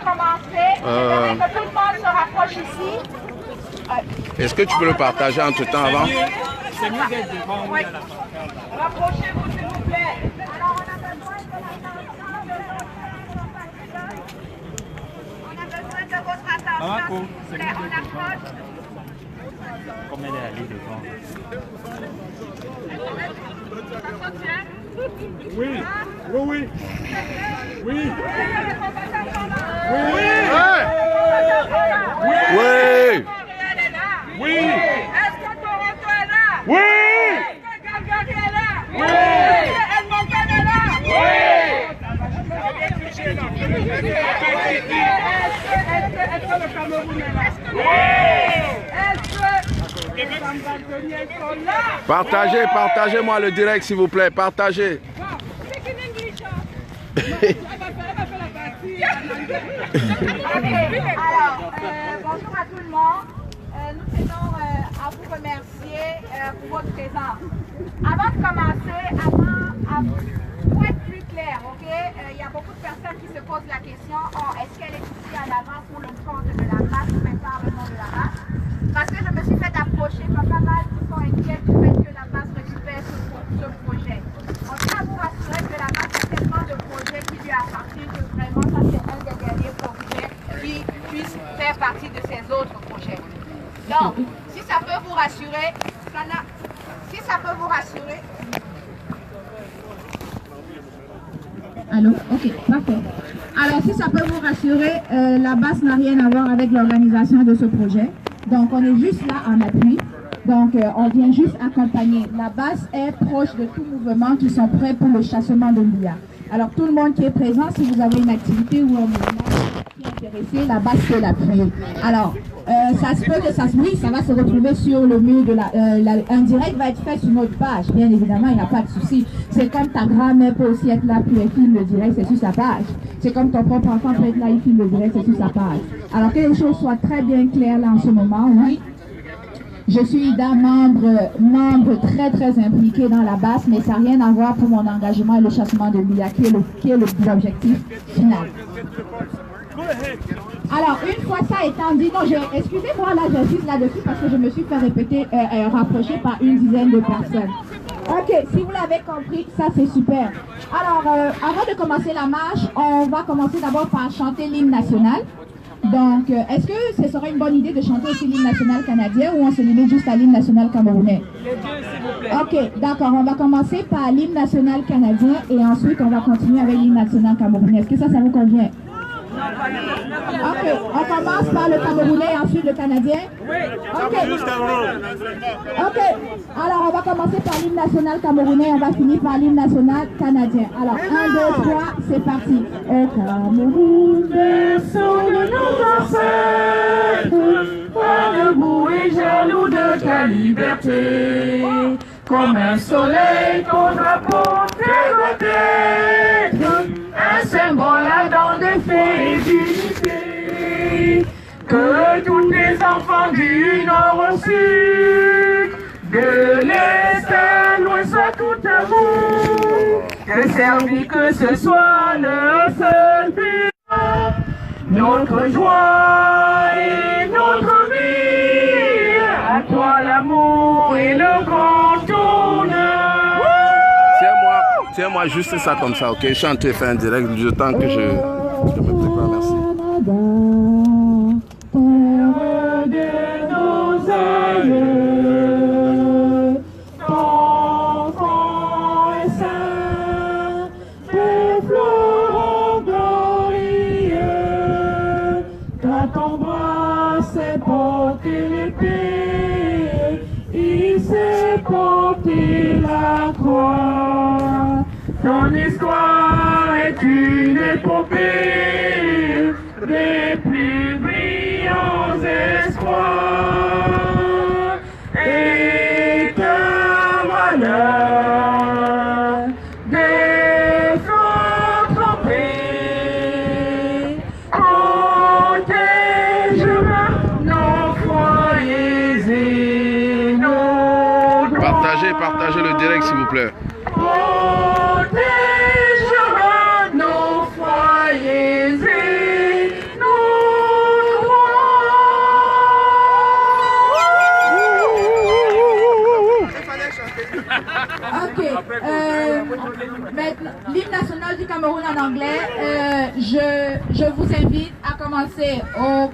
commencer. Je que tout le monde se rapproche ici. Est-ce que tu peux le partager entre temps avant? C'est mieux d'être devant. Oui. Rapprochez-vous s'il vous plaît. Alors on a besoin de votre attention. On approche. Comme elle est allée devant. Oui, oui, oui. Oui. Oui. Oui. Oui. Est-ce que Toronto est là? Oui. Est-ce que Calgary est là? Oui. Est-ce que Edmonton est là? Oui. Est-ce que le Cameroun est là? Oui. Est-ce que les Zambazoniens sont là? Partagez-moi le direct s'il vous plaît. Partagez. Alors, bonjour à tout le monde. Nous tenons à vous remercier pour votre présence. Avant de commencer, pour être plus clair, ok, il y a beaucoup de personnes qui se posent la question, est-ce qu'elle est ici en avant pour le compte de la race ou même par le nom de la race? Parce que je me suis fait approcher par pas mal qui sont inquiets du fait que la race récupère ce projet. On tient à vous rassurer que la race a tellement de projets qui lui appartiennent que vraiment ça c'est un des derniers projets qui puisse faire partie de ces autres projets. Donc, si ça peut vous rassurer, Allô? Ok, parfait. Alors, si ça peut vous rassurer, la BAS n'a rien à voir avec l'organisation de ce projet. Donc, on est juste là en appui. Donc, on vient juste accompagner. La BAS est proche de tout mouvement qui sont prêts pour le chassement de l'IA. Alors, tout le monde qui est présent, si vous avez une activité ou un mouvement qui est intéressé, la BAS peut l'appuyer. Alors, ça se peut que ça va se retrouver sur le mur de un direct va être fait sur notre page. Bien évidemment, il n'y a pas de souci. C'est comme ta grand-mère peut aussi être là, puis elle filme le direct, c'est sur sa page. C'est comme ton propre enfant peut être là, il filme le direct, c'est sur sa page. Alors que les choses soient très bien claires là en ce moment, oui. Je suis Ida, membre très très impliqué dans la BAS, mais ça n'a rien à voir pour mon engagement et le chassement de l'IA, qui est l'objectif final. Alors, une fois ça étant dit, non, excusez-moi, là, j'insiste là-dessus parce que je me suis fait répéter, rapprocher par une dizaine de personnes. Ok, si vous l'avez compris, ça c'est super. Alors, avant de commencer la marche, on va commencer d'abord par chanter l'hymne national. Donc, est-ce que ce serait une bonne idée de chanter aussi l'hymne national canadien ou on se limite juste à l'hymne national camerounais? Les deux, s'il vous plaît. Ok, d'accord. On va commencer par l'hymne national canadien et ensuite on va continuer avec l'hymne national camerounais. Est-ce que ça vous convient? Ok, on commence par le camerounais et ensuite le canadien? Oui. Ok. Ok, alors on va commencer par l'hymne national camerounais et on va finir par l'hymne national canadien. Alors, 1, 2, 3, c'est parti. Au Cameroun, berceau de nos ancêtres, pas debout et jaloux de ta liberté. Comme un soleil, ton drapeau doit être un symbole ardent de paix et d'unité. Que tous les enfants du nord au sud, de l'est à l'ouest, soient tout amour. Que servi que ce soit le seul but, notre joie et notre vie. À toi l'amour et le grand honneur. Tiens-moi juste ça comme ça, ok? Chantez, fais un direct, le temps que je me prépare, merci. Terre de nos aïeux, ton front est saint, tes fleurons glorieux, car ton bras s'est porté l'épée, il s'est porté la croix. Ton histoire est une épopée des plus brillants espoirs et ta valeur des flots trempés protégera nos foyers et nos droits. Partagez le direct s'il vous plaît. Protégera nos foyers et nos maintenant, l'hymne national du Cameroun en anglais, je vous invite à commencer au...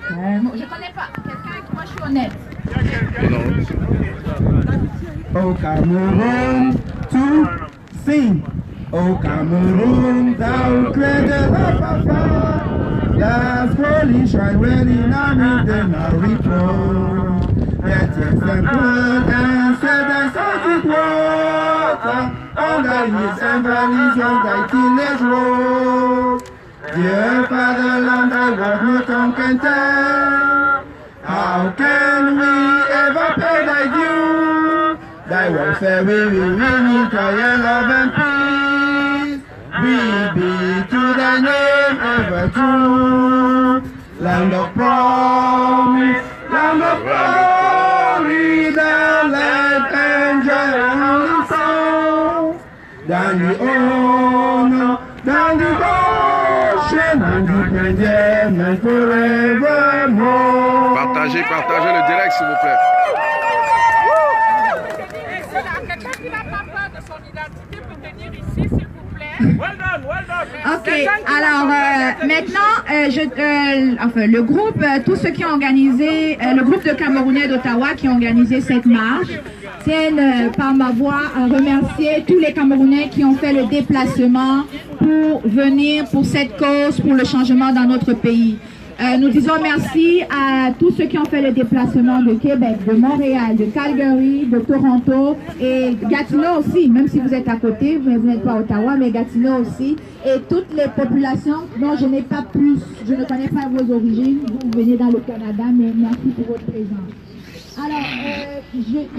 Je connais pas, quelqu'un avec moi je suis honnête. Au Cameroun, to sing. Au Cameroun, thou created the papa. Last holy shrine when in army they now return. Yet exemplary and said and salted water under his valleys of thy tillage road. Dear fatherland, thy word no tongue can tell. How can we ever pay thy due? Thy welfare we will win in trial, love and peace. We be to thy name ever true. Land of promise, land of glory, the light and joy and soul. Dans the honor, dans the ocean, and the present and forevermore. Partagez le direct s'il vous plaît. Quelqu'un qui n'a pas peur de son identité peut venir ici, s'il vous plaît. Well done, well done. Ok, alors maintenant, le groupe, tous ceux qui ont organisé, le groupe de Camerounais d'Ottawa qui ont organisé cette marche, tiennent par ma voix à remercier tous les Camerounais qui ont fait le déplacement pour venir pour cette cause, pour le changement dans notre pays. Nous disons merci à tous ceux qui ont fait le déplacement de Québec, de Montréal, de Calgary, de Toronto et Gatineau aussi, même si vous êtes à côté, vous n'êtes pas à Ottawa, mais Gatineau aussi, et toutes les populations dont je n'ai pas plus, je ne connais pas vos origines, vous venez dans le Canada, mais merci pour votre présence. Alors, je veux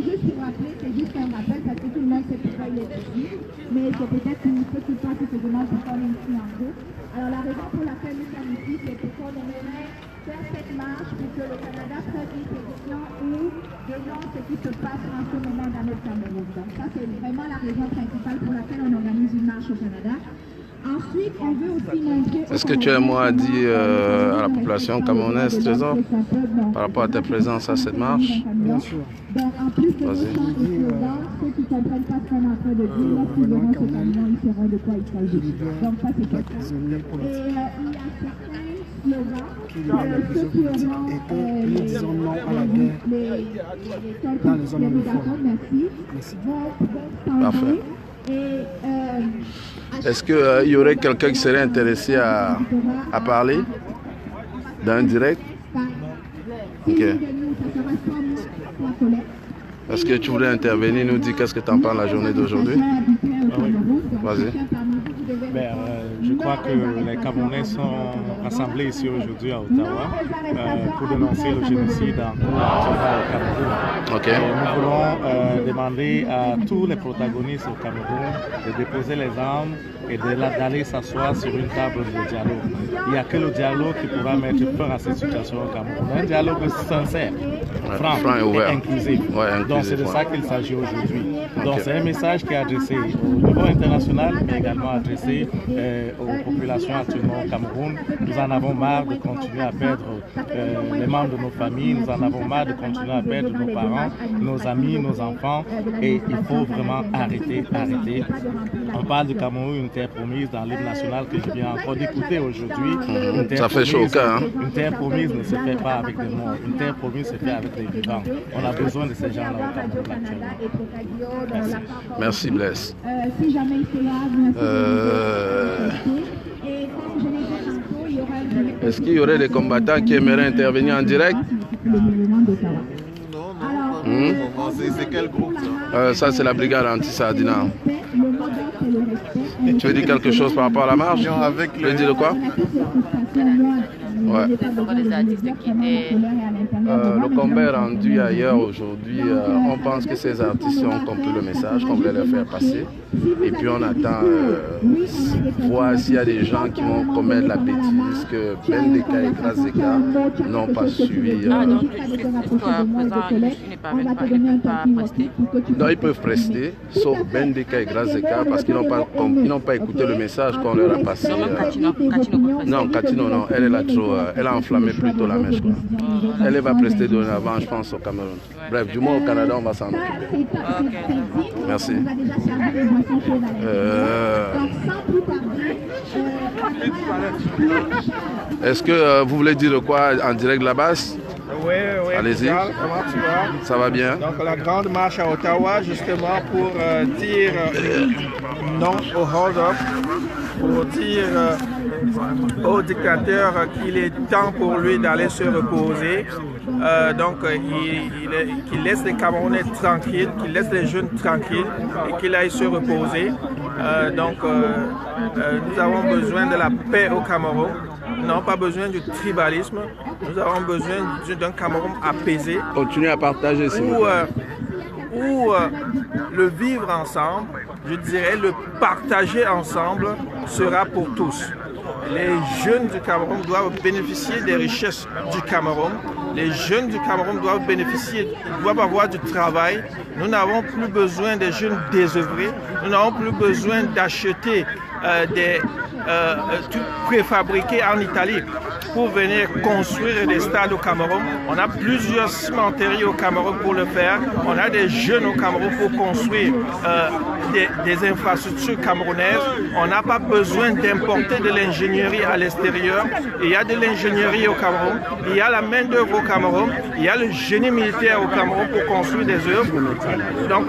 juste vous rappeler, c'est juste un rappel parce que tout le monde sait pourquoi il est ici, mais c'est peut-être une petite part qui se demande pourquoi on est ici en groupe. Alors, la raison pour laquelle nous sommes ici, c'est pourquoi on aimerait faire cette marche pour que le Canada fasse une pétition où dénonce ce qui se passe en ce moment dans notre Cameroun. Donc, ça, c'est vraiment la raison principale pour laquelle on organise une marche au Canada. Ensuite, on veut aussi montrer... Est-ce que tu as un mot à dire à la population camerounaise, Trésor, par rapport à ta présence à cette marche? Bien sûr. Donc, en plus de Vas-y. ceux qui ne comprennent pas ce qu'on est en train de dire, lorsqu'ils verront ce camion, ils sauront de quoi il s'agit. Donc, ça, c'est quelque chose. Et il y a certains slogans, ceux qui auront nous disons non à la guerre dans les zones uniformes. Merci. Parfait. Est-ce qu'il y aurait quelqu'un qui serait intéressé à parler dans un direct? Ok. Est-ce que tu voulais intervenir, nous dire qu'est-ce que tu en penses la journée d'aujourd'hui? Vas-y. Je crois que les Camerounais sont rassemblés ici aujourd'hui à Ottawa pour dénoncer le génocide en cours au Cameroun. Okay. Nous voulons demander à tous les protagonistes au Cameroun de déposer les armes et d'aller s'asseoir sur une table de dialogue. Il n'y a que le dialogue qui pourra mettre fin à cette situation au Cameroun. Un dialogue sincère, franc et ouvert. Inclusif. Donc c'est de ça qu'il s'agit aujourd'hui. Donc c'est un message qui est adressé au niveau international, mais également adressé aux populations actuellement au Cameroun. Nous en avons marre de continuer à perdre les membres de nos familles, nous en avons marre de continuer à perdre nos parents, nos amis, nos enfants, et il faut vraiment arrêter. On parle du Cameroun, une terre promise dans l'hymne national que je viens encore d'écouter aujourd'hui. Ça fait chaud au cœur, hein? Une terre promise ne se fait pas avec des morts, une terre promise se fait avec des vivants. On a besoin de ces gens-là au Cameroun actuellement. Merci Blaise. Est-ce qu'il y aurait des combattants qui aimeraient intervenir en direct? C'est quel groupe ça c'est la brigade anti-Sardina. Tu veux dire quelque chose par rapport à la marche? Tu veux dire de quoi? Ouais. Le combat est rendu ailleurs aujourd'hui. On pense que ces artistes ont compris le message qu'on voulait leur faire passer. Et puis on attend voir s'il y a des gens qui vont commettre la bêtise que Bendeka et Grazeka n'ont pas suivi. Non, ils peuvent prester, sauf Bendeka et Grazeka parce qu'ils n'ont pas écouté le message qu'on leur a passé. Non, Katino, non, elle est là trop. Elle a enflammé plutôt la mèche. Quoi. Elle va prester dorénavant, je pense, au Cameroun. Bref, du moins au Canada, on va s'en occuper. Merci. On va déjà servir les boissons chaudes à l'intérieur. Donc sans plus tarder, est-ce que vous voulez dire quoi en direct de la base? Oui, allez-y. Comment tu vas? Ça va bien. Donc la grande marche à Ottawa, justement pour dire non au hold-up, pour dire au dictateur qu'il est temps pour lui d'aller se reposer. Qu'il laisse les Camerounais tranquilles, qu'il laisse les jeunes tranquilles et qu'il aille se reposer. Nous avons besoin de la paix au Cameroun. Nous n'avons pas besoin du tribalisme. Nous avons besoin d'un Cameroun apaisé. Continuez à partager, s'il vous plaît. Où le vivre ensemble, je dirais le partager ensemble sera pour tous. Les jeunes du Cameroun doivent bénéficier des richesses du Cameroun. Les jeunes du Cameroun doivent doivent avoir du travail. Nous n'avons plus besoin des jeunes désœuvrés. Nous n'avons plus besoin d'acheter des trucs préfabriqués en Italie pour venir construire des stades au Cameroun. On a plusieurs cimenteries au Cameroun pour le faire. On a des jeunes au Cameroun pour construire des infrastructures camerounaises. On n'a pas besoin d'importer de l'ingénierie à l'extérieur. Il y a de l'ingénierie au Cameroun. Il y a la main-d'œuvre au Cameroun. Il y a le génie militaire au Cameroun pour construire des œuvres. Donc,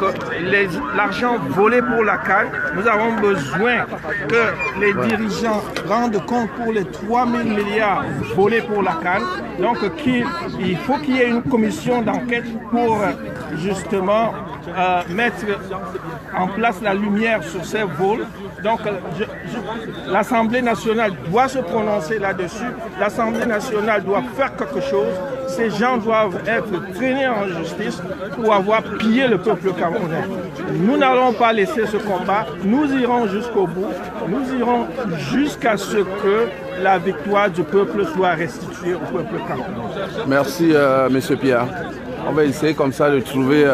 l'argent volé pour la CAN, nous avons besoin que les dirigeants rendent compte pour les 3 000 milliards volés pour la CAN. Donc, il faut qu'il y ait une commission d'enquête pour justement mettre en place la lumière sur ces vols. Donc, l'Assemblée nationale doit se prononcer là-dessus. L'Assemblée nationale doit faire quelque chose. Ces gens doivent être traînés en justice pour avoir pillé le peuple camerounais. Nous n'allons pas laisser ce combat. Nous irons jusqu'au bout. Nous irons jusqu'à ce que la victoire du peuple soit restituée au peuple camerounais. Merci, M. Pierre. On va essayer comme ça de trouver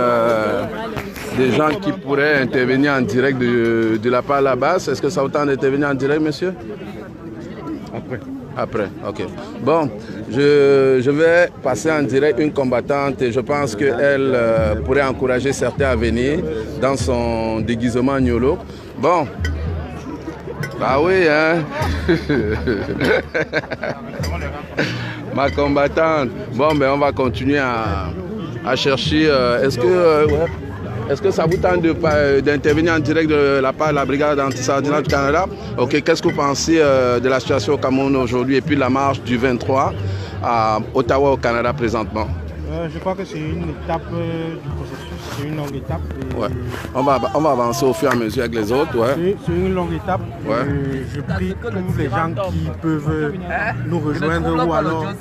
des gens qui pourraient intervenir en direct de la part de la base. Est-ce que ça vous tente d'intervenir en direct, monsieur? Après, ok. Bon, je vais passer en direct une combattante et je pense qu'elle pourrait encourager certains à venir dans son déguisement Niolo. Bon, bah oui, hein. Ma combattante. Bon, ben on va continuer à chercher. Est-ce que ça vous tente d'intervenir en direct de la part de la brigade anti-sardinat du Canada? Ok, qu'est-ce que vous pensez de la situation au Cameroun aujourd'hui et puis la marche du 23 à Ottawa au Canada présentement? Je crois que c'est une étape du processus, c'est une longue étape. Ouais. On va avancer au fur et à mesure avec les autres. Ouais. C'est une longue étape. Ouais. Je prie tous les gens qui peuvent nous rejoindre ou alors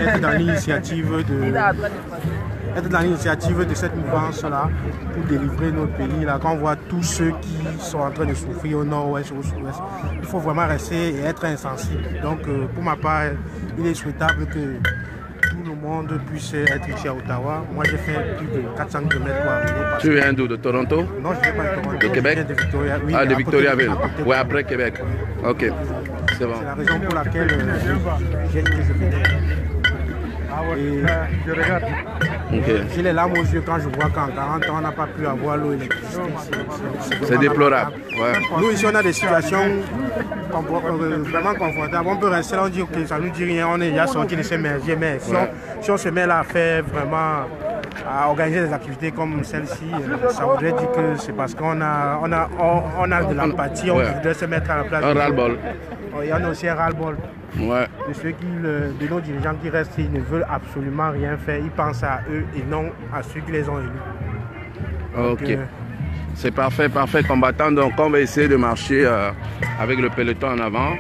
être dans l'initiative de cette mouvance-là pour délivrer notre pays. Là, quand on voit tous ceux qui sont en train de souffrir au nord-ouest ou au sud-ouest, il faut vraiment rester et être insensible. Donc, pour ma part, il est souhaitable que tout le monde puisse être ici à Ottawa. Moi, j'ai fait plus de 400 km pour arriver. Tu viens d'où? De Toronto? Non, je ne viens pas de Toronto. De Québec? Je viens de Victoria. Oui, ah, de Victoriaville. Oui, à après Québec. Ok, c'est bon. C'est la raison pour laquelle j'ai dit que je venais. Je regarde. Okay. J'ai les larmes aux yeux quand je vois qu'en 40 ans, on n'a pas pu avoir l'eau et l'électricité. C'est déplorable. Ouais. Nous, ici, on a des situations vraiment confortables. On peut rester là, on dit que ça ne nous dit rien, on est déjà sorti de ces merdiers. Mais si on se met là à faire vraiment, à organiser des activités comme celle-ci, ça voudrait dire que c'est parce qu'on a de l'empathie, on voudrait se mettre à la place. Un ras-le-bol. Il y en a aussi un ras-le-bol. Ouais. De nos dirigeants qui restent, ils ne veulent absolument rien faire. Ils pensent à eux et non à ceux qui les ont élus. Ok. Donc, c'est parfait, combattant. Donc on va essayer de marcher avec le peloton en avant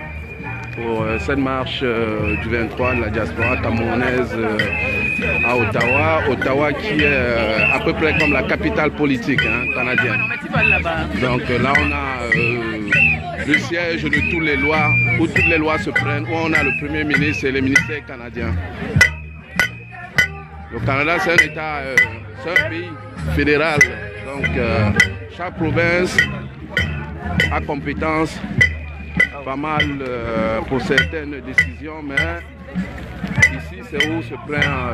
pour cette marche du 23 de la diaspora camerounaise à Ottawa. Ottawa qui est à peu près comme la capitale politique canadienne. Donc là on a le siège de toutes les lois, où toutes les lois se prennent, où on a le Premier ministre et les ministères canadiens. Le Canada, c'est un État, c'est un pays fédéral. Donc, chaque province a compétence, pas mal pour certaines décisions, mais ici, c'est où se prend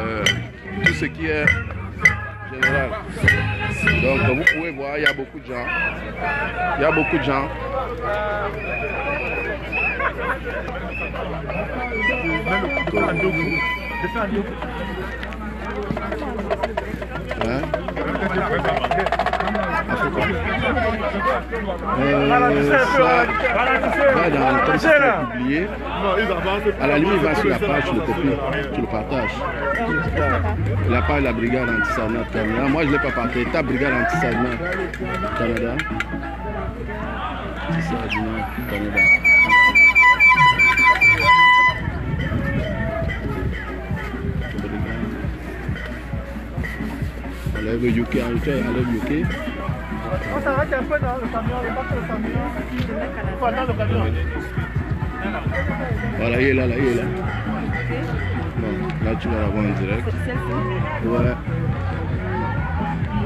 tout ce qui est général. Donc vous pouvez voir, il y a beaucoup de gens. Il y a beaucoup de gens. Hein? Comme ça, publié. À la limite, il va sur la page, tu le copies, tu le partages. La page de la brigade anti-Sarnat Canada. Moi, je ne l'ai pas partagé. Ta brigade anti-Sarnat Canada. Anti-Sarnat Canada. Enlève UK, enlève UK. On s'arrête un peu dans le camion, le camion. Il faut attendre le camion. Voilà, il est là, il est là. Bon, là tu vas l'avoir en direct. Ouais.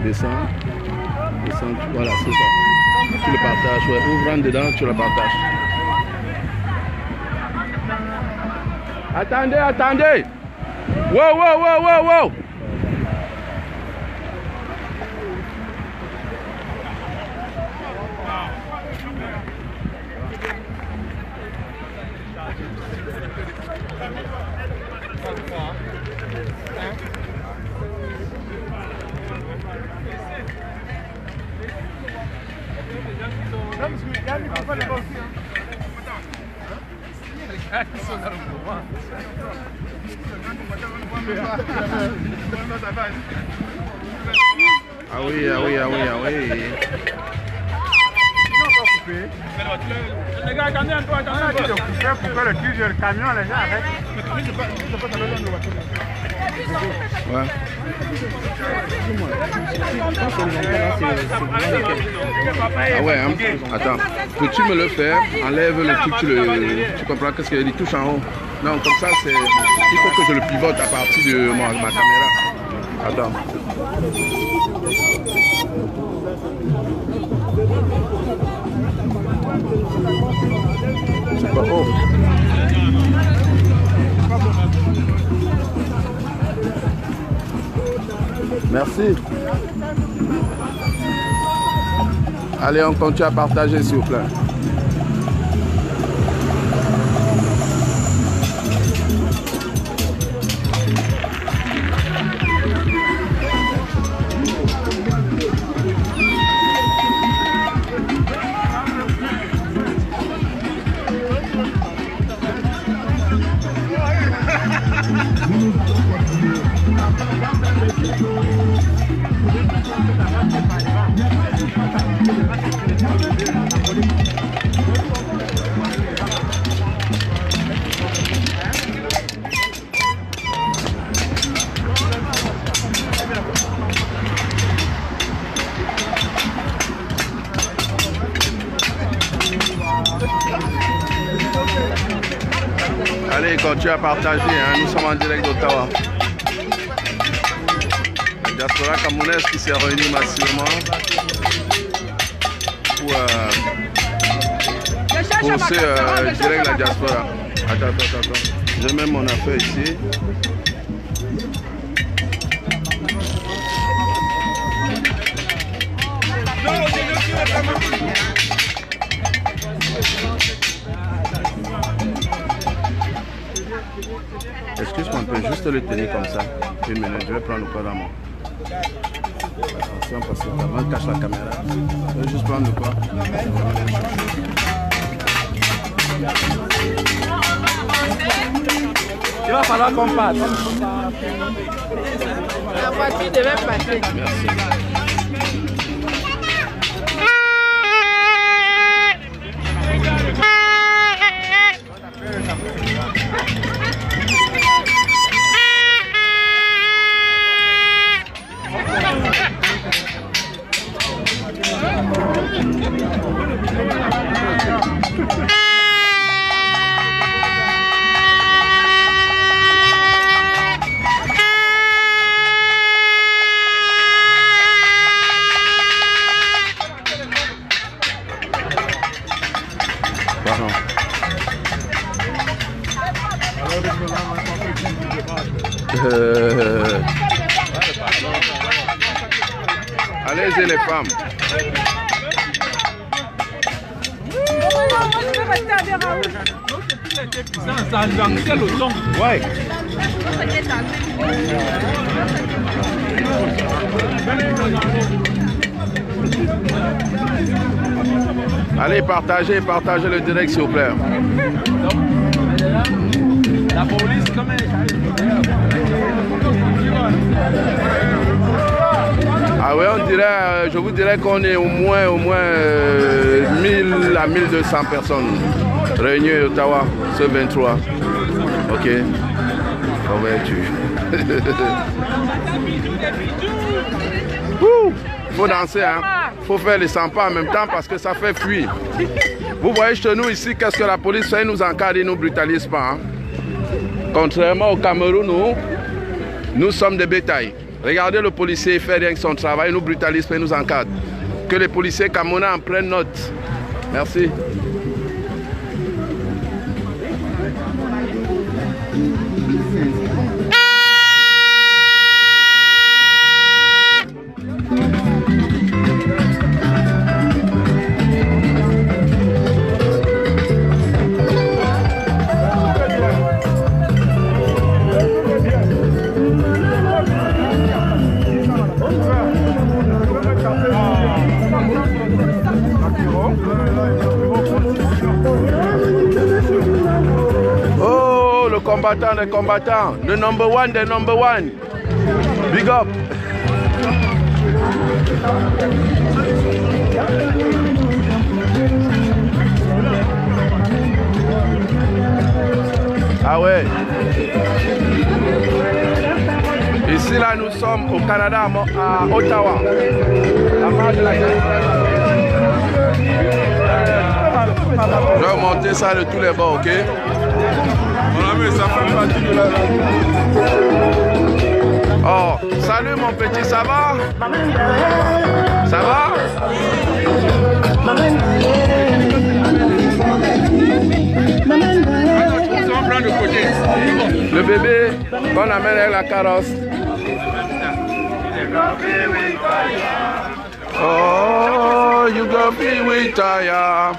Descends. Descends, voilà, c'est ça. Tu le partages, ouais. Ouvre en dedans, tu le partages. Attendez, attendez. Wow, wow, wow, wow, wow. Ah oui, ah oui, ah oui, ah oui. Les gars, attendez un peu, attendez un peu. Pourquoi le camion, les gens arrêtent. Ouais. Ah ouais, hein? Attends, peux-tu me le faire? Enlève le truc, tu comprends qu'est-ce qu'il y a des touches en haut. Non, comme ça, il faut que je le pivote à partir de ma caméra. Attends. C'est pas haut. Merci. Allez, on continue à partager, s'il vous plaît. Allez, continue à partager, hein. Nous sommes en direct d'Ottawa. La diaspora camerounaise qui s'est réunie massivement pour ce direct la diaspora. Attends. Je mets mon affaire ici. Excuse-moi, on peut juste le tenir comme ça. Une minute, je vais prendre le corps dans mon. Attention parce que avant de cacher la caméra. Je vais juste prendre le corps. Il va falloir qu'on passe. La voiture devait passer. Merci. Allez-y les femmes. Ouais. Allez, partagez le direct s'il vous plaît. La police, comment Ah ouais, on dirait, je vous dirais qu'on est au moins 1000 à 1200 personnes réunies à Ottawa ce 23. Ok. Faut danser, hein. Faut faire les 100 pas en même temps parce que ça fait fuir. Vous voyez chez nous ici, qu'est-ce que la police fait? Ils nous encadre, ils ne nous brutalisent pas. Hein. Contrairement au Cameroun, nous sommes des bétails. Regardez le policier, il fait rien que son travail, il nous brutalise pas, il nous encadre. Que les policiers camerounais en prennent note. Merci. Les combattants, the number one. Big up. Ah ouais. Ici là nous sommes au Canada, à Ottawa. La marche de la je vais monter ça de tous les bords, ok? Ça fait partie de la... Oh, salut mon petit, ça va? Ça va? Le bébé qu'on amène avec la carrosse. Oh, you gonna be with Taya.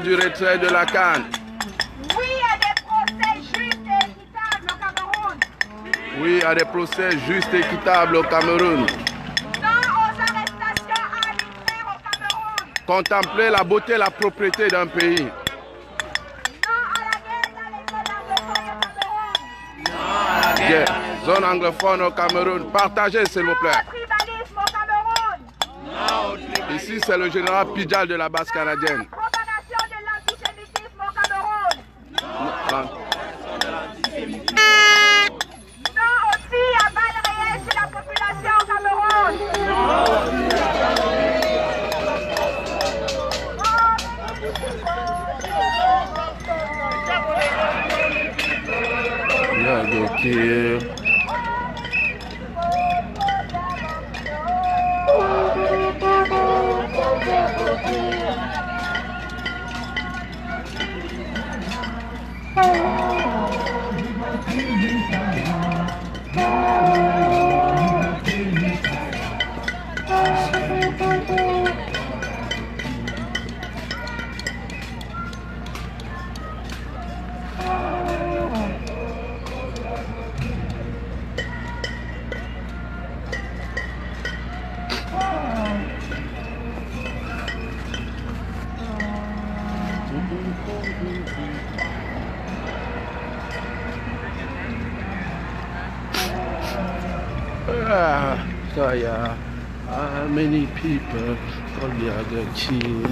Du retrait de la CAN. Oui à des procès justes et équitables au Cameroun. Oui à des procès justes et équitables au Cameroun. Non aux arrestations arbitraires au Cameroun. Contempler la beauté et la propriété d'un pays. Non à la guerre dans les zones anglophones au Cameroun. Non à la guerre. Zone anglophone au Cameroun. Partagez s'il vous plaît. Non au tribalisme au Cameroun. Non au tribalisme. Ici c'est le général Pidjal de la base canadienne. Non aussi à balles réelles sur la population au Cameroun. Kaya, many people call the other key.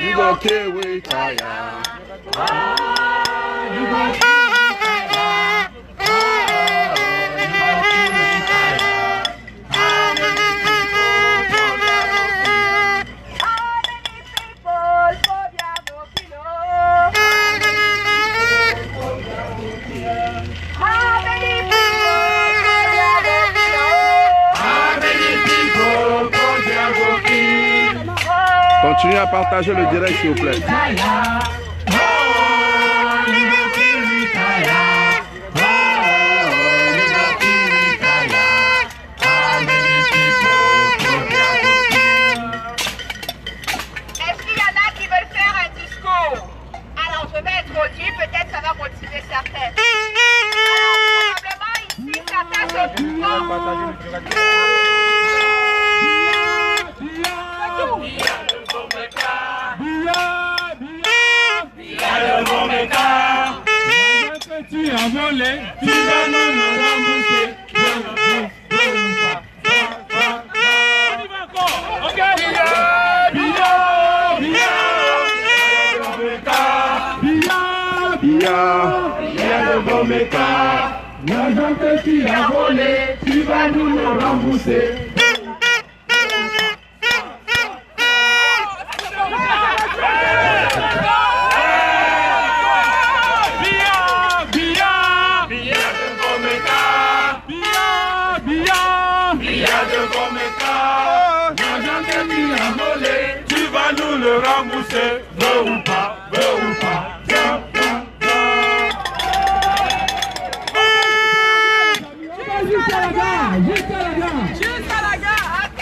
You gon' kill with Kaya. You gon' kill with Kaya. Continuez à partager le direct s'il vous plaît. Est-ce qu'il y en a qui veulent faire un discours? Alors je vais introduire, peut-être ça va motiver certaines. Alors probablement ici, certains se trouvent. Tu as volé, tu vas nous le rembourser. On y va encore, ok? L'argent que tu as volé, tu vas nous le rembourser. Tu vas nous le rembourser, veux ou pas, viens, viens, viens. Jusqu'à la gare, jusqu'à la gare. Jusqu'à la gare, ok,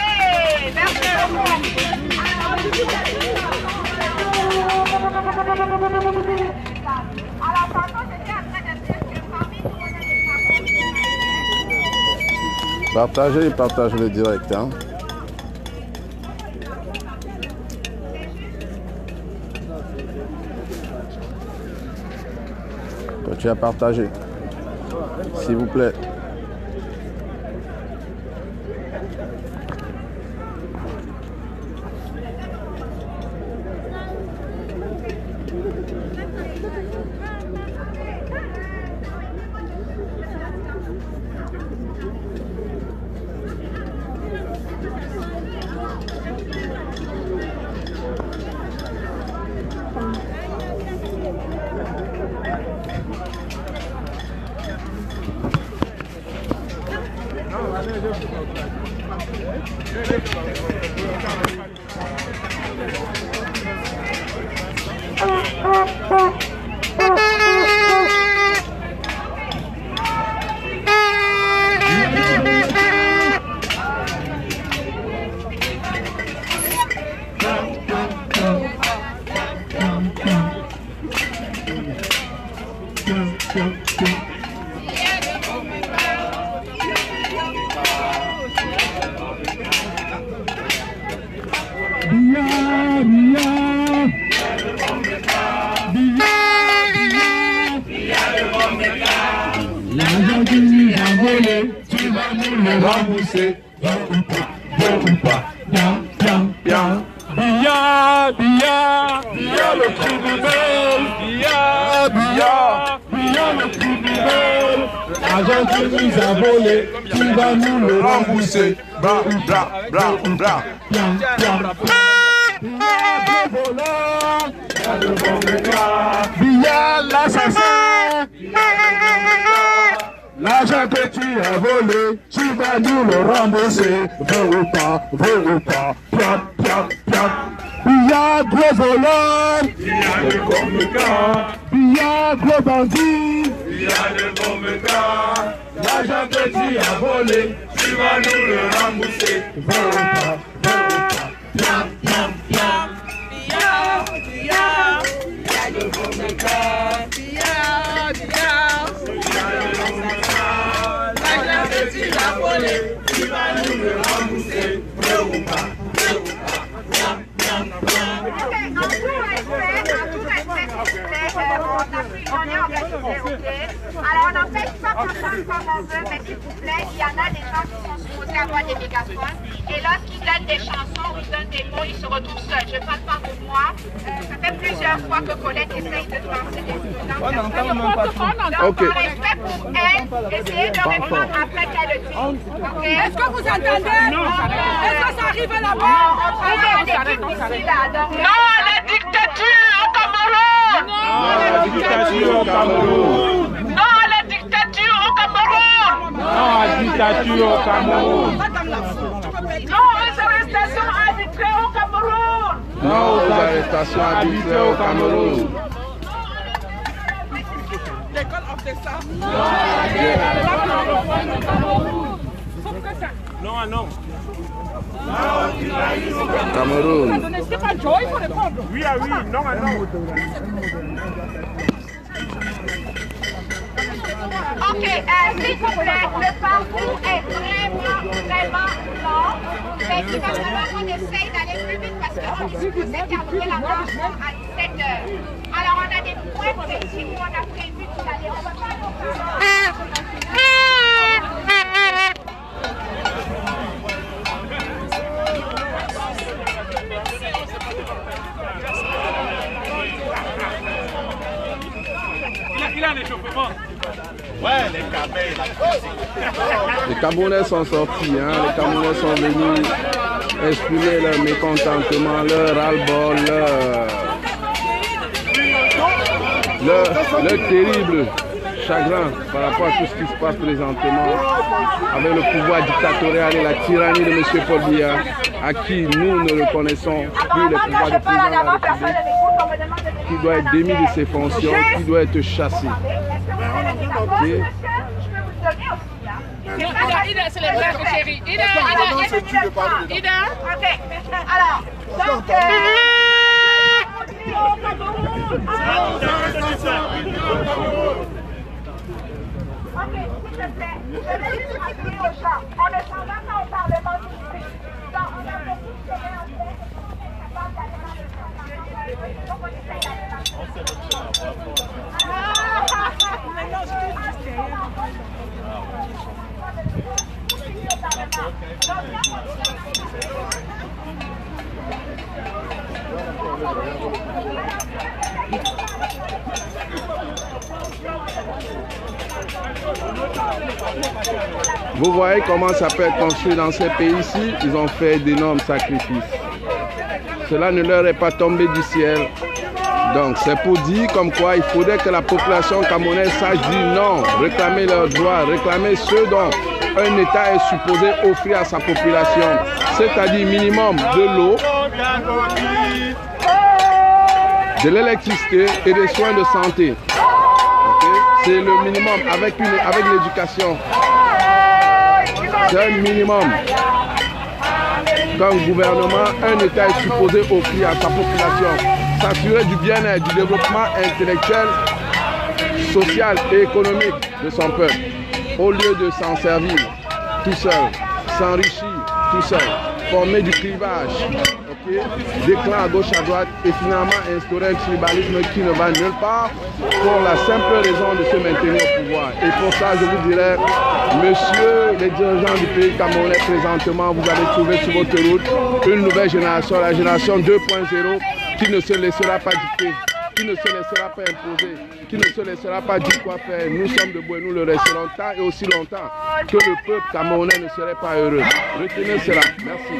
merci beaucoup. Alors, tantôt, j'étais en train de dire que parmi Partagez le direct, hein. Continuez à partager, s'il vous plaît. L'argent que tu as volé, tu vas nous le rembourser. Bien ou pas, bien, bien, bien. Billard, billard, billard le criminel. Billard, billard, billard le criminel. L'argent que tu nous as volé, tu vas nous le rembourser. Bla, bla, bla, bla. Bien, bien, bien. Billard le voleur, billard le bon gars, billard l'assassin. L'argent que tu as volé, tu vas nous le rembourser. Veux ou pas, piap, piap, piap. Billard gros voleur, billard le communicant, billard gros bandit, billard le communicant. L'argent que tu as volé, tu vas nous le rembourser. Veux ou pas, piap, piap, piap. Billard, billard, billard le communicant, billard, billard. Tu vas voler, tu vas nous le rembourser. Veux ou pas, En tout respect, s'il vous plaît, on est organisé, ok? Alors on en fait pas comme on veut, mais s'il vous plaît, il y en a des gens qui sont supposés avoir des mégaphones. Et lorsqu'ils donnent des chansons, ils donnent des mots, ils se retrouvent seuls. Je parle pas pour moi. Ça fait plusieurs fois que Colette essaye de lancer des slogans. Donc, Ok. en respect pour elle, essayez de répondre après qu'elle le dise. Ok? Est-ce que vous entendez? Est-ce que ça arrive là-bas? On est en équipe ici, là. Donc, non à la dictature au Cameroun! Non à la dictature au Cameroun! Non à la dictature au Cameroun! Non à la dictature au Cameroun! Non aux arrestations arbitraires au Cameroun! Non aux arrestations arbitraires au Cameroun. Non, non. Cameroun. C'est pas Joy pour répondre. Oui, ah oui, non, non. Ok, s'il vous plaît, le parcours est vraiment long. Mais il va falloir qu'on essaye d'aller plus vite parce qu'on est supposé terminer la marche à 17h. Alors on a des points précis où on a prévu d'aller. On va pas Il a un échauffement. Ouais, les cabets, Les Camerounais sont sortis, hein. Les Camerounais sont venus exprimer leur mécontentement, leur ras-le-bol, leur terrible chagrin par rapport à tout ce qui se passe présentement avec le pouvoir dictatorial et la tyrannie de M. Paul Biya, à qui nous ne reconnaissons plus le pouvoir de président de la République, qui doit être démis de ses fonctions, qui doit être chassé. Okay. Ida, c'est les blagues, chérie. Ida. Ok, alors, donc... Ok, s'il te plaît, je vais juste rappeler aux gens, on ne s'en va pas au Parlement tout de suite. Donc, on a beaucoup de chemin à faire, on est capable d'aller dans le Parlement. Donc, on essaye d'aller dans le Vous voyez comment ça peut être construit dans ces pays-ci. Ils ont fait d'énormes sacrifices. Cela ne leur est pas tombé du ciel. Donc c'est pour dire comme quoi il faudrait que la population camerounaise sache dire non, réclamer leurs droits, réclamer ce dont un État est supposé offrir à sa population, c'est-à-dire minimum de l'eau, de l'électricité et des soins de santé. Okay? C'est le minimum avec l'éducation. C'est un minimum qu'un gouvernement, un État est supposé offrir à sa population. S'assurer du bien-être, du développement intellectuel, social et économique de son peuple. Au lieu de s'en servir tout seul, s'enrichir tout seul, former du clivage, okay, des clans à gauche à droite et finalement instaurer un tribalisme qui ne va nulle part pour la simple raison de se maintenir au pouvoir. Et pour ça, je vous dirais, messieurs les dirigeants du pays camerounais, présentement, vous allez trouver sur votre route une nouvelle génération, la génération 2.0, qui ne se laissera pas dicter, qui ne se laissera pas imposer, qui ne se laissera pas dire quoi faire. Nous sommes debout et nous le resterons tant et aussi longtemps que le peuple camerounais ne serait pas heureux. Retenez cela. Merci.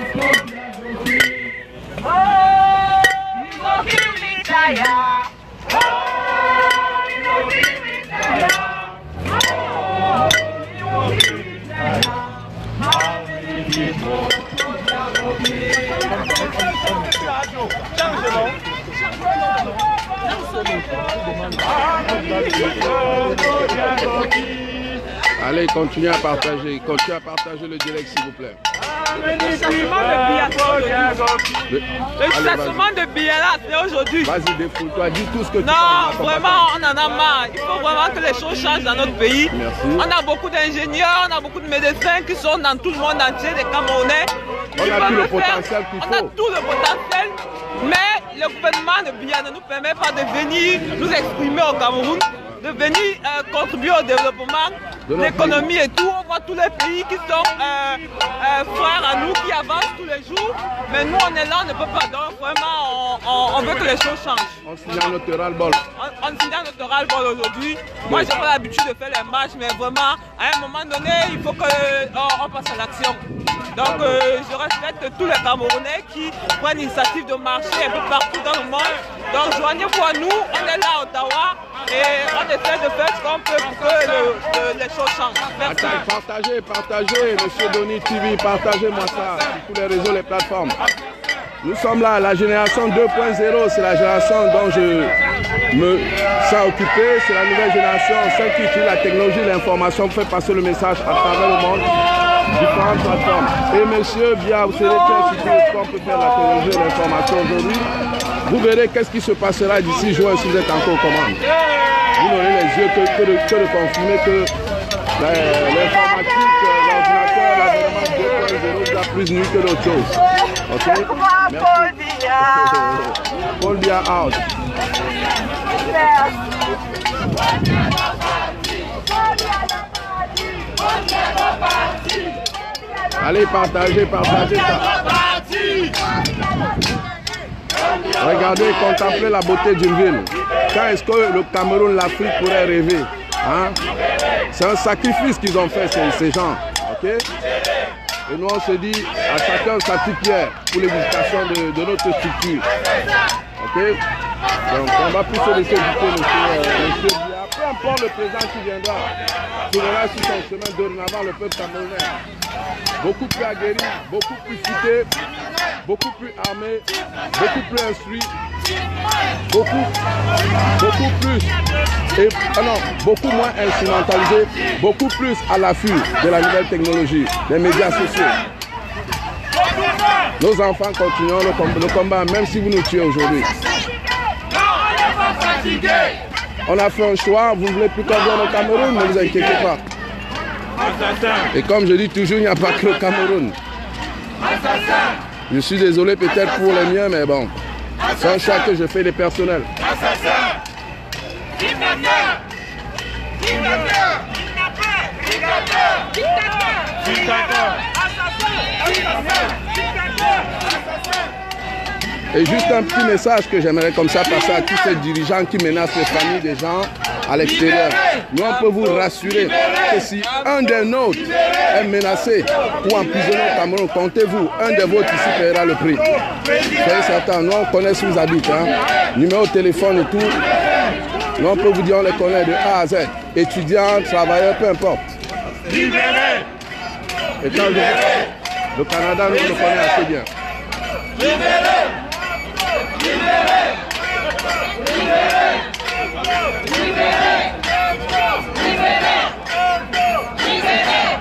Allez, continuez à partager le direct s'il vous plaît. Le chassement de Biala, c'est aujourd'hui. Vas-y, défoule-toi, dis tout ce que tu penses. Non, vraiment, on en a marre. Il faut vraiment que les choses changent dans notre pays. Merci. On a beaucoup d'ingénieurs, on a beaucoup de médecins qui sont dans tout le monde entier, des Camerounais. On a tout le potentiel qu'il faut. On a tout le potentiel, mais le gouvernement de Biala ne nous permet pas de venir nous exprimer au Cameroun, de venir contribuer au développement de l'économie et tout. On voit tous les pays qui sont frères à nous, qui avancent tous les jours. Mais nous, on est là, on ne peut pas. Donc vraiment, on veut que les choses changent. On signale notre ras-le-bol. On signale notre ras-le-bol aujourd'hui. Moi, j'ai pas l'habitude de faire les marches, mais vraiment, à un moment donné, il faut qu'on passe à l'action. Donc je respecte tous les Camerounais qui prennent l'initiative de marcher un peu partout dans le monde. Donc joignez-vous à nous, on est là à Ottawa et on essaie de faire ce qu'on peut pour que les choses changent. Merci. Partagez, Monsieur Donny TV, partagez-moi ça sur tous les réseaux, les plateformes. Nous sommes là, la génération 2.0, c'est la génération dont je me sens occupé, c'est la nouvelle génération, celle qui utilise la technologie, l'information pour faire passer le message à travers le monde. Différentes plateformes. Et monsieur Bia, vous savez qu'on peut faire la technologie et l'information aujourd'hui. Vous verrez qu'est-ce qui se passera d'ici juin si vous êtes encore aux commandes. Vous n'aurez les yeux que de confirmer que l'informatique, l'ordinateur, l'avènement 2.0 vous a plus nuit que d'autres choses. Ok? Merci. Paul Bia out. Allez, partagez ça. Regardez, contemplez la beauté d'une ville. Quand est-ce que le Cameroun, l'Afrique pourrait rêver, hein? C'est un sacrifice qu'ils ont fait, ces gens. Okay? Et nous, on se dit, à chacun sa petite pierre pour l'éducation de notre structure. Okay? Donc, on va plus se laisser éduquer, monsieur Bia. Peu importe le président qui viendra, tournera sur son chemin dorénavant le peuple camerounais. Beaucoup plus aguerri, beaucoup plus futé, beaucoup plus armé, beaucoup plus instruit, beaucoup moins instrumentalisé, beaucoup plus à l'affût de la nouvelle technologie, des médias sociaux. Nos enfants continueront le combat, même si vous nous tuez aujourd'hui. On a fait un choix, vous ne voulez plus qu'on vienne au Cameroun, ne vous inquiétez pas. Et comme je dis toujours, il n'y a pas que le Cameroun. Je suis désolé peut-être pour les miens, mais bon, c'est un choix que je fais des personnels. Et juste un petit message que j'aimerais comme ça passer à tous ces dirigeants qui menacent les familles des gens à l'extérieur. Nous, on peut vous rassurer. que si un des nôtres est menacé ou emprisonné au Cameroun, comptez-vous, un des vôtres ici paiera le prix. Soyez certains, nous on connaît où vous habitez, hein. Numéro de téléphone et tout. Nous on peut vous dire, on les connaît de A à Z. Étudiants, travailleurs, peu importe. Libérez! Et quand le Canada, nous le connaît assez bien. Libérez! Libérez! Libérez! Libérez! Libérez!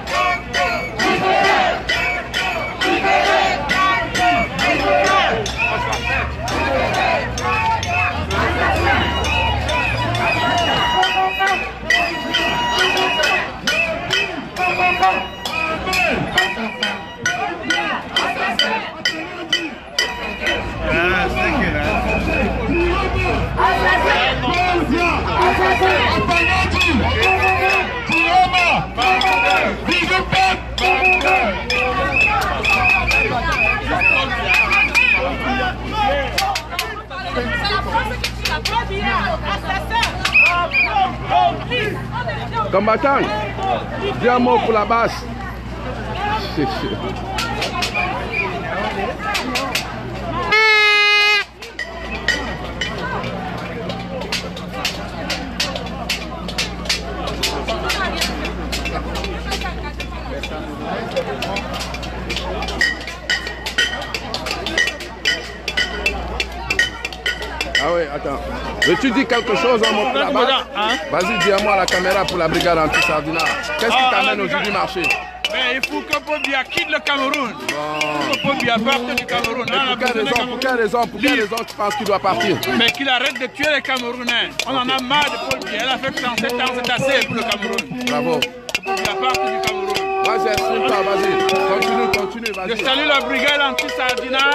Combattant, dis un mot pour la basse. Ah oui, attends. Veux-tu dire quelque chose en mot pour la basse? Vas-y, dis un mot à la caméra pour la brigade anti-Sardina. Qu'est-ce qui t'amène aujourd'hui marcher? Mais il faut que Paul-Biya quitte le Cameroun. Il faut que Paul-Biya parte du Cameroun. Pour quelle raison tu penses qu'il doit partir? Mais qu'il arrête de tuer les Camerounais. On en a marre de Paul-Biya. Elle a fait 37 ans, c'est assez pour le Cameroun. Bravo. Il parte du Cameroun. Vas-y, exprime-toi, vas-y. Continue, vas-y. Je salue la brigade anti-Sardina.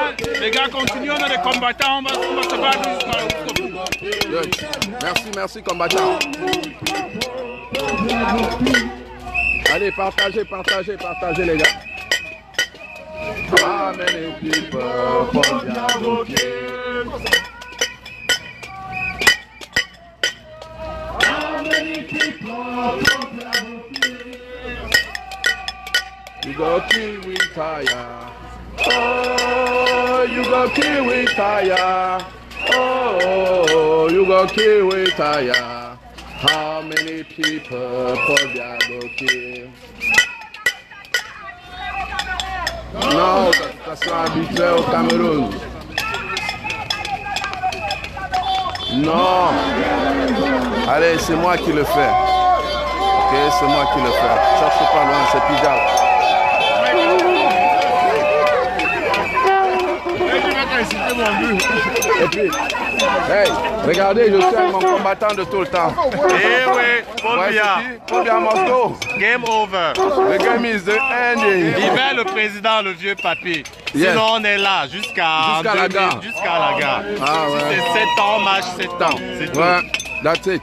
Les gars, continuent, on a des combattants, on va se battre jusqu'au bout. Merci, combattants. Allez, partagez les gars. Amen, people, you go kill we tire. Oh, you go kill we tire. Oh, you go kill we tire. How many people Paul-Biya go kill? Non, ça sera habituel au Cameroun. Non. Allez, c'est moi qui le fais. Ok, c'est moi qui le fais. Cherchez pas loin, c'est Pidal. Et puis, hey, regardez, je suis mon combattant de tout le temps. Eh oui, Paul-Biya. Paul-Biya must go. Game over. The game is the ending. Libère le président, le vieux papy. Yes. Sinon, on est là jusqu'à la gare. Jusqu'à la gare. Ah, ouais. Si c'est 7 ans, match 7 ans. C'est tout. Ouais, that's it.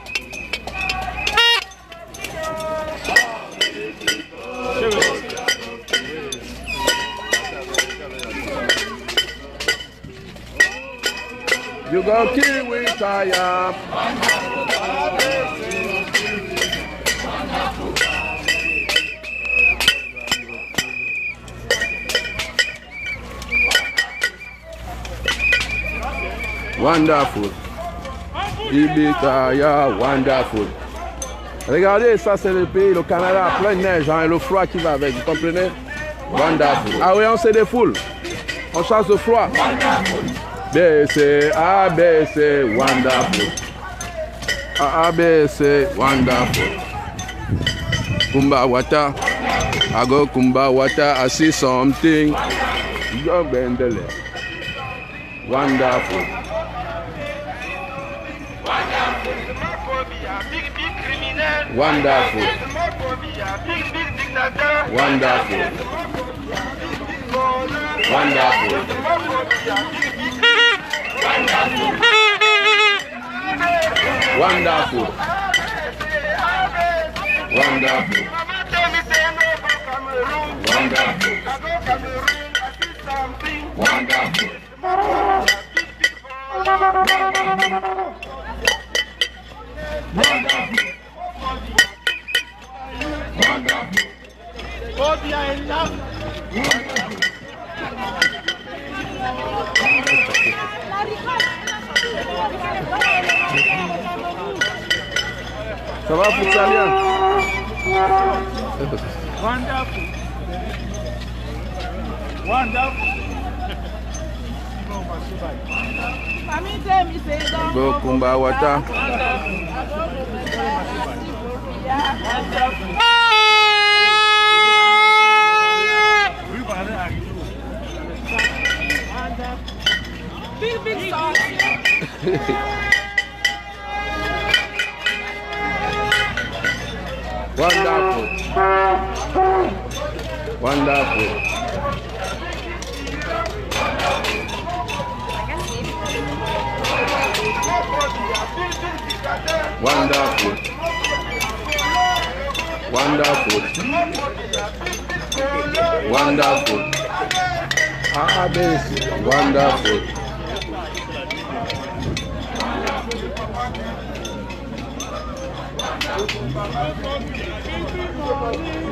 You go kill we tire. Wonderful. Ibitaya, wonderful. Regardez, ça c'est le pays, le Canada, plein de neige hein, et le froid qui va avec, vous comprenez? Wonderful. Ah oui, on se défoule. On chasse le froid. BC, ABC, wonderful. ABC, wonderful. Kumba Wata. I go Kumba Wata, I see something. Go Bendele. Wonderful. Wonderful. Wonderful. Wonderful. Wonderful. Wonderful. Wonderful. Wonderful. Ça va pour Salien? Wonderful. Wonderful. Bokumba Wata. Big sauce. Wonderful. Wonderful. Wonderful. Wonderful. Wonderful. Ah, this wonderful.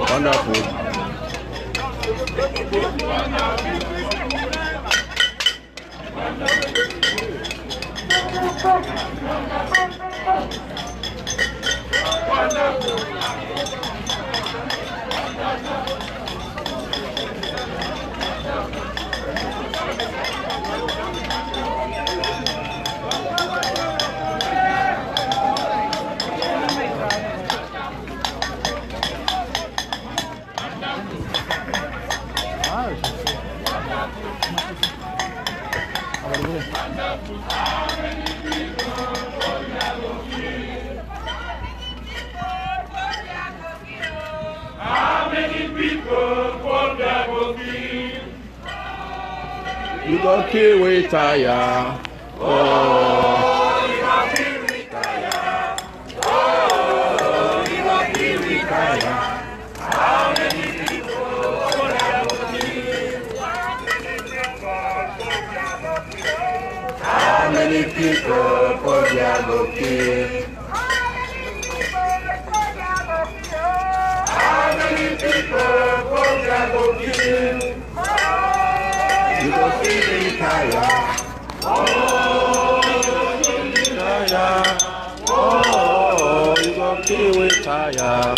Wonderful. How many people for their booking? You go kill with tire. Oh, you go kill with tire. Oh, you go kill with tire. How many people for their booking? how many people for their booking? How many people for their booking? You go kill with tire. Oh, you go kill with tire.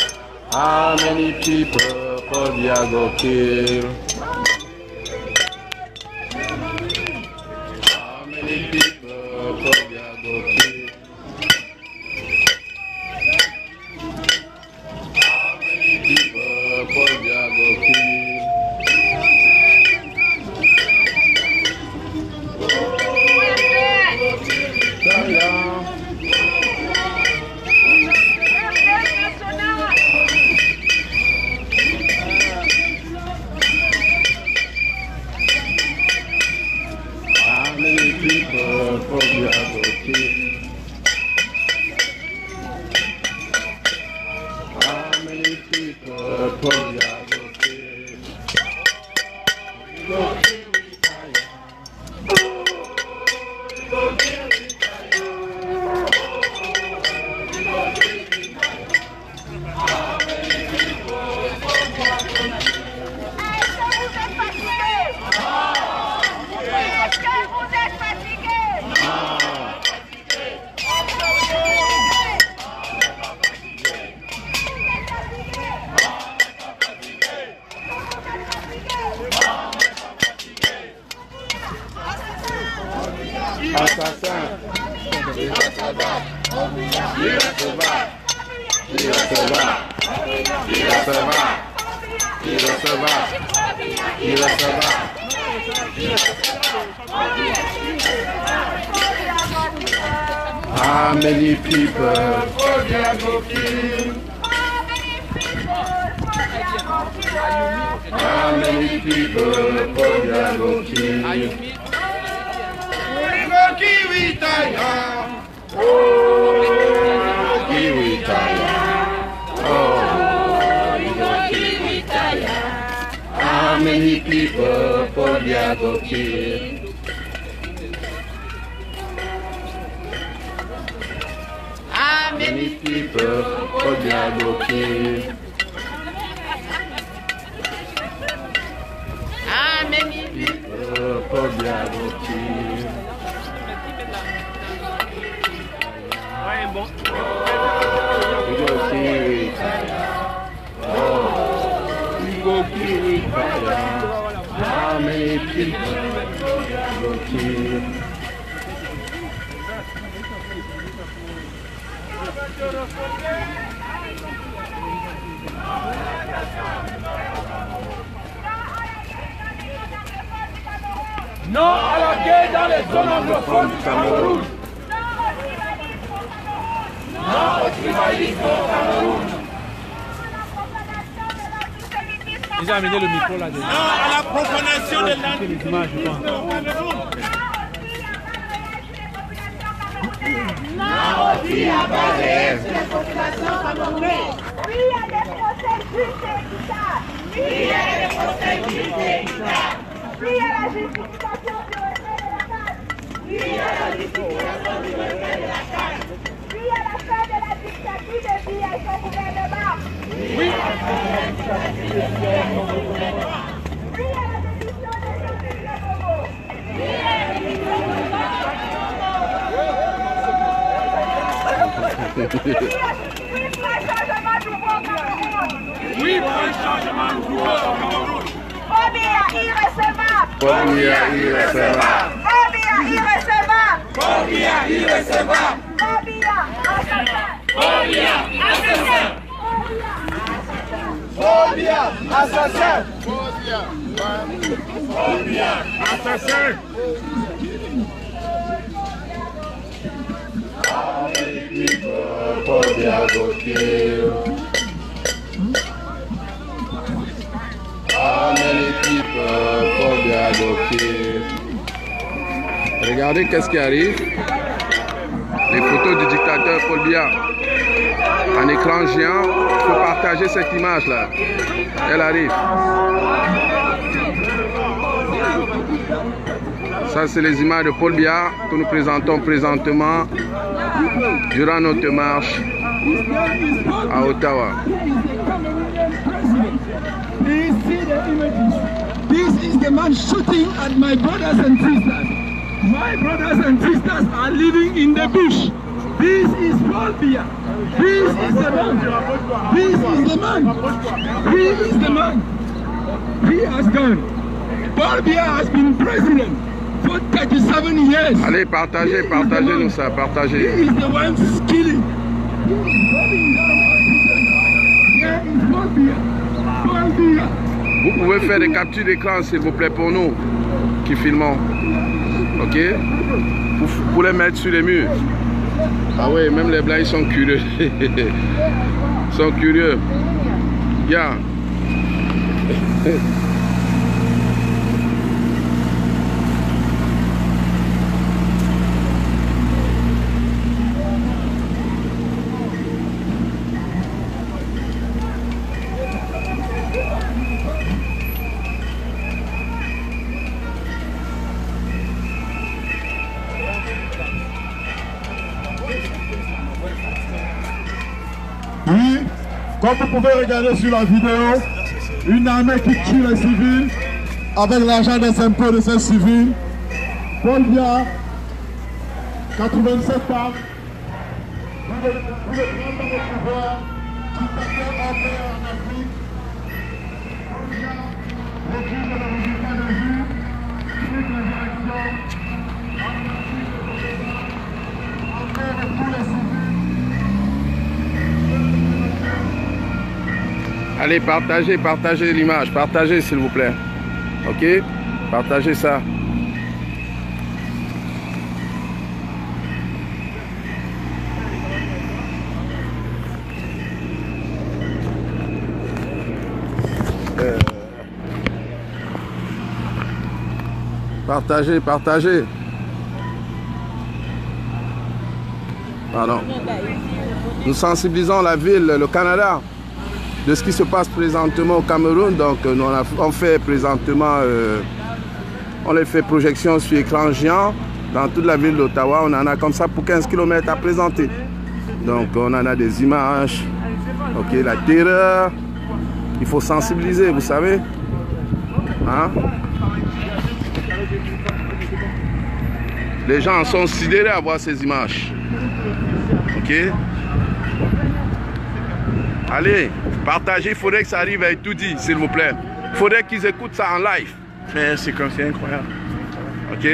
How many people for their go kill? How many people for their go kill? How many people for their go kill? How many people for their go kill? How many people for their go kill? Go kill with fire. Go kill with fire. How many people for their go kill? Est-ce que vous êtes fatigués? Assassin. Il se bat. Il se bat. Il se bat. Il se bat. Il se bat. Il se bat. How many people for their booking? How many people for their booking? Kiwi tire. Oh, kiwi tire. Oh, kiwi tire. How many people for their go kill? How many people for their go kill? Paul Biya Gokir. How many people Gokir? Non à la guerre dans les zones anglophones du Cameroun. Non au tribalisme au Cameroun. Ils ont amené le micro là dedans. Non à la profanation de l'antisémitisme au Cameroun. Non aussi à bas des populations camerounaises. Oui à des procès justes et équitables. Oui à des procès justes et équitables. Oui à la justification du retrait de la CAN. Oui à la justification du retrait de la CAN. Oui à la fin de la dictature de Biya et son gouvernement. Oui à la fin de la dictature de Biya et son gouvernement. Oui à la démission de Jean-Pierre Bobo. Oui à la démission de Oui pour un changement nouveau au Cameroun. Paul Biya irrecevable. Paul Biya irrecevable. Paul Biya irrecevable. Paul Biya irrecevable. Paul Biya assassin. Paul Biya assassin. Paul Biya assassin. Paul Biya assassin. Paul Biya Gokir. How many people Paul Biya Gokir. Regardez qu'est-ce qui arrive. Les photos du dictateur Paul Biya. En écran géant, il faut partager cette image-là. Elle arrive. Ça, c'est les images de Paul Biya que nous présentons présentement durant notre marche à Ottawa. This is the man shooting at my brothers and sisters. My brothers and sisters are living in the bush. This is Paul Biya. This is the man. This is the man. He is the man. He has gone. Paul Biya has been president for 37 years. Allez, partagez, partagez-nous ça, partagez. He is the one killing. Here is Paul Biya. Paul Biya. Vous pouvez faire des captures d'écran, s'il vous plaît, pour nous qui filmons. Ok? Pour les mettre sur les murs. Ah oui, même les blancs, ils sont curieux. Ils sont curieux. Yeah. Oui, comme vous pouvez regarder sur la vidéo, une armée qui tue les civils avec l'argent des impôts de ces civils. Paul Biya, 87 femmes, vous le prendre dans le pouvoir, dictateur en paix en Afrique. Paul Biya, recule de le résultat de vue, suite les élections, en paix de tous les civils. Allez, partagez, partagez l'image, partagez s'il vous plaît. Ok? Partagez ça. Partagez, partagez. Pardon. Nous sensibilisons la ville, le Canada, de ce qui se passe présentement au Cameroun. Donc on fait présentement, on les fait projection sur écran géant dans toute la ville d'Ottawa. On en a comme ça pour 15 km à présenter. Donc on en a des images. Ok, la terreur. Il faut sensibiliser, vous savez. Hein? Les gens sont sidérés à voir ces images. Ok? Allez, partagez, il faudrait que ça arrive avec tout dit, s'il vous plaît. Il faudrait qu'ils écoutent ça en live. Mais c'est comme c'est incroyable. Ok?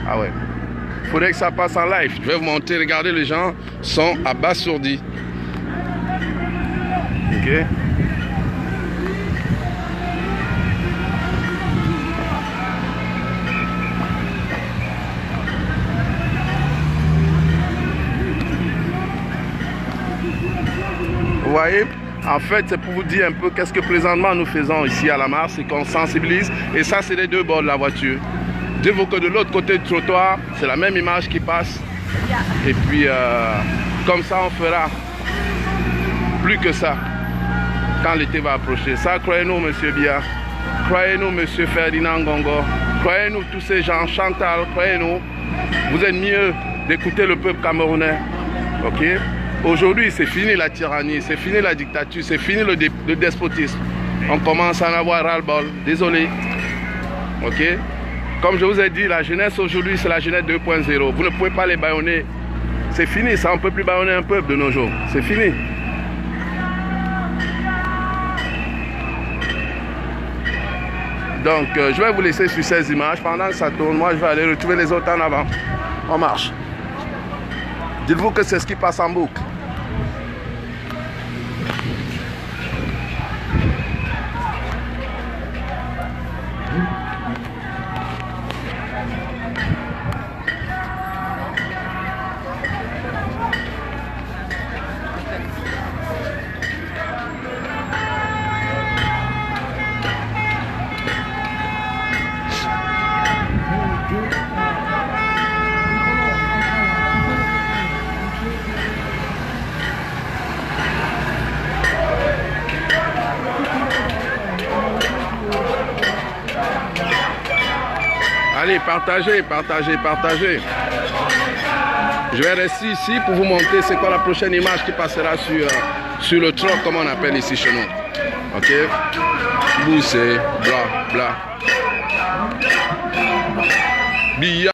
Ah ouais. Il faudrait que ça passe en live. Je vais vous montrer, regardez, les gens sont abasourdis. Ok? Vous voyez, en fait, c'est pour vous dire un peu qu'est-ce que présentement nous faisons ici à la marche, c'est qu'on sensibilise. Et ça, c'est les deux bords de la voiture. Dites-vous que de l'autre côté du trottoir, c'est la même image qui passe. Et puis, comme ça, on fera plus que ça quand l'été va approcher. Ça, croyez-nous, monsieur Bia. Croyez-nous, monsieur Ferdinand Gongo. Croyez-nous, tous ces gens, Chantal, croyez-nous. Vous êtes mieux d'écouter le peuple camerounais. Ok? Aujourd'hui, c'est fini la tyrannie, c'est fini la dictature, c'est fini le despotisme. On commence à en avoir ras-le-bol. Désolé. Ok? Comme je vous ai dit, la jeunesse aujourd'hui, c'est la jeunesse 2.0. Vous ne pouvez pas les bâillonner. C'est fini, ça, on ne peut plus bâillonner un peuple de nos jours. C'est fini. Donc, je vais vous laisser sur ces images. Pendant que ça tourne, moi, je vais aller retrouver les autres en avant. On marche. Dites-vous que c'est ce qui passe en boucle. Allez, partagez, partagez, partagez. Je vais rester ici pour vous montrer c'est quoi la prochaine image qui passera sur le truck, comme on appelle ici chez nous. Ok? Boussé, bla, bla. Billa.